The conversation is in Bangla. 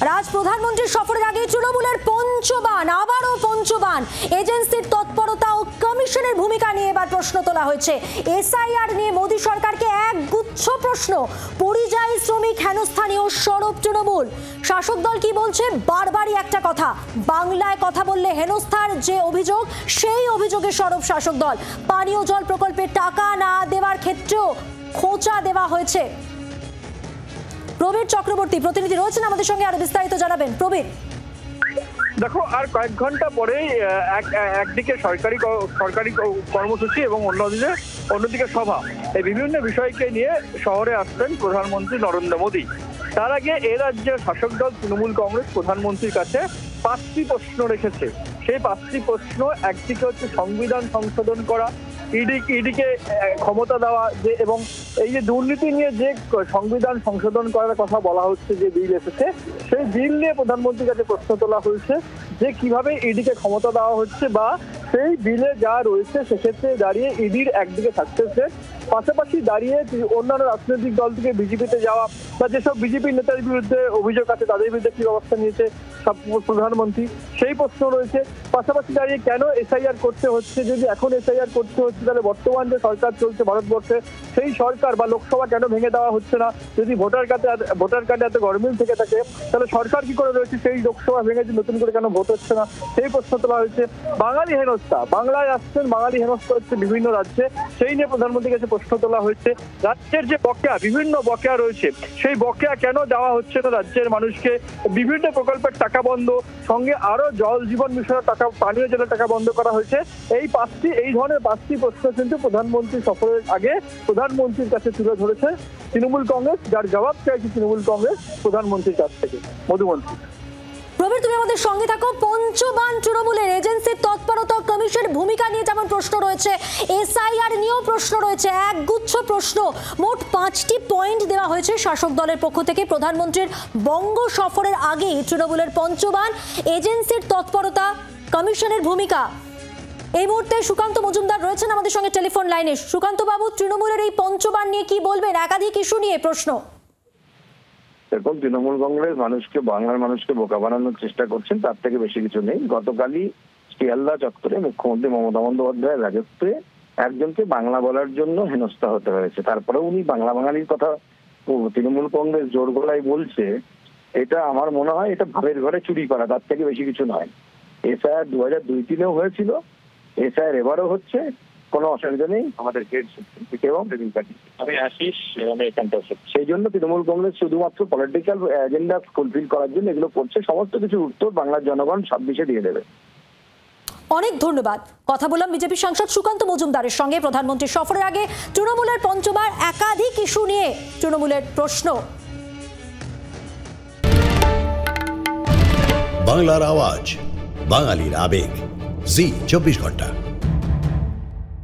আর আজ প্রধানমন্ত্রীর সফরের আগে তৃণমূলের পঞ্চবান, আবারও পঞ্চবান। এজেন্সির তৎপরতা ও কমিশনের ভূমিকা নিয়ে এবার প্রশ্ন তোলা হয়েছে। এসআইআর নিয়ে মোদী সরকারকে এক গুচ্ছ প্রশ্ন। পরিযায়ী শ্রমিক হেনস্থা নিয়েও সরব তৃণমূল। শাসক দল কি বলছে? বারবারই একটা কথা, বাংলায় কথা বললে হেনস্থার যে অভিযোগ, সেই অভিযোগে সরব শাসক দল। পানীয় জল প্রকল্পে টাকা না দেওয়ার ক্ষেত্রেও খোঁচা দেওয়া হয়েছে। প্রবীর চক্রবর্তী প্রতিনিধি রয়েছেন আমাদের সঙ্গে, আরো বিস্তারিত জানাবেন। প্রবীর, দেখো, আর কয়েক ঘন্টা পরেই একদিকে সরকারি কর্মসূচি এবং অন্যদিকে সভা, এই বিভিন্ন বিষয়কে নিয়ে শহরে আসবেন প্রধানমন্ত্রী নরেন্দ্র মোদী। তার আগে এ রাজ্যের শাসক দল তৃণমূল কংগ্রেস প্রধানমন্ত্রীর কাছে 5টি প্রশ্ন রেখেছে। সেই 5টি প্রশ্ন, একদিকে হচ্ছে সংবিধান সংশোধন করা, ইডিকে ক্ষমতা দেওয়া, যে এবং এই যে দুর্নীতি নিয়ে যে সংবিধান সংশোধন করার কথা বলা হচ্ছে, যে বিল এসেছে, সেই বিল নিয়ে প্রধানমন্ত্রীর কাছে প্রশ্ন তোলা হয়েছে যে কিভাবে ইডিকে ক্ষমতা দেওয়া হচ্ছে, বা সেই বিলে যা রয়েছে সেক্ষেত্রে দাঁড়িয়ে ইডির একদিকে সাকসেস রেট, পাশাপাশি দাঁড়িয়ে অন্যান্য রাজনৈতিক দল থেকে বিজেপিতে যাওয়া বা যেসব বিজেপি নেতার বিরুদ্ধে অভিযোগ আছে তাদের বিরুদ্ধে কি ব্যবস্থা নিয়েছে প্রধানমন্ত্রী, সেই প্রশ্ন রয়েছে। পাশাপাশি দাঁড়িয়ে কেন এসআইআর করতে হচ্ছে, যদি এখন এসআইআর করতে হচ্ছে তাহলে বর্তমান যে সরকার চলছে ভারতবর্ষে, সেই সরকার বা লোকসভা কেন ভেঙে দেওয়া হচ্ছে না? যদি ভোটার কার্ডে এত গরমিল থেকে থাকে তাহলে সরকার কি করে রয়েছে, সেই লোকসভা ভেঙে যে নতুন করে কেন ভোট হচ্ছে না, সেই প্রশ্ন তোলা হয়েছে। বাঙালি হেনস্থা, বাংলায় আসছেন, বাঙালি হেনস্থা হচ্ছে বিভিন্ন রাজ্যে, সেই নিয়ে প্রধানমন্ত্রীর কাছে প্রশ্ন তোলা হয়েছে। রাজ্যের যে বকেয়া, বিভিন্ন বকেয়া রয়েছে, সেই বকেয়া কেন দেওয়া হচ্ছে না রাজ্যের মানুষকে? বিভিন্ন প্রকল্পের টাকা বন্ধ, সঙ্গে আরো জল জীবন মিশনের টাকা, পানীয় জলের টাকা বন্ধ করা হয়েছে। এই ধরনের 5টি প্রশ্ন কিন্তু প্রধানমন্ত্রী সফরের আগে প্রধানমন্ত্রীর কাছে তুলে ধরেছে তৃণমূল কংগ্রেস, যার জবাব চাইছে তৃণমূল কংগ্রেস প্রধানমন্ত্রীর কাছ থেকে। মধুমন্ত্রী, প্রবীর, তুমি আমাদের সঙ্গে থাকো। পঞ্চবান তৃণমূলের এজেন্সির তৎপরতা, কমিশনের ভূমিকা নিয়ে যেমন প্রশ্ন রয়েছে, এসআইআর নিয়েও প্রশ্ন রয়েছে, একগুচ্ছ প্রশ্ন। মোট 5টি পয়েন্ট দেওয়া হয়েছে শাসক দলের পক্ষ থেকে। প্রধানমন্ত্রীর বঙ্গ সফরের আগেই তৃণমূলের পঞ্চবান, এজেন্সির তৎপরতা, কমিশনের ভূমিকা। এই মুহূর্তে সুকান্ত মজুমদার রয়েছেন আমাদের সঙ্গে টেলিফোন লাইনে। সুকান্ত বাবু, তৃণমূলের এই পঞ্চবান নিয়ে কি বলবেন? একাধিক ইস্যু নিয়ে প্রশ্ন। দেখুন, তৃণমূল কংগ্রেস বাংলার মানুষকে বোকা বানানোর চেষ্টা করছেন, তার থেকে বেশি কিছু নেই। গতকালই শিয়ালদা চত্বরে মুখ্যমন্ত্রী মমতা বন্দ্যোপাধ্যায়ের রাজত্বে একজনকে বাংলা বলার জন্য হেনস্থা হতে হয়েছে। তারপরে উনি বাঙালির কথা তৃণমূল কংগ্রেস জোর গলায় বলছে, এটা আমার মনে হয় এটা ভাবের ঘরে চুরি করা, তার থেকে বেশি কিছু নয়। এসআইআর 2002-3 হয়েছিল, এসআইআর এবারও হচ্ছে, কোনো অসুবিধা নেই। আমাদের সেই জন্য তৃণমূল কংগ্রেস শুধুমাত্র পলিটিক্যাল এজেন্ডা ফুলফিল করার জন্য এগুলো করছে। সমস্ত কিছু উত্তর বাংলার জনগণ 26-এ দিয়ে দেবে। অনেক ধন্যবাদ। কথা বললাম বিজেপি সাংসদ সুকান্ত মজুমদারের সঙ্গে। প্রধানমন্ত্রীর সফরের আগে তৃণমূলের পঞ্চবার, একাধিক ইস্যু নিয়ে তৃণমূলের প্রশ্ন। বাংলার আওয়াজ, বাঙালির আবেগ, জি 24 ঘন্টা।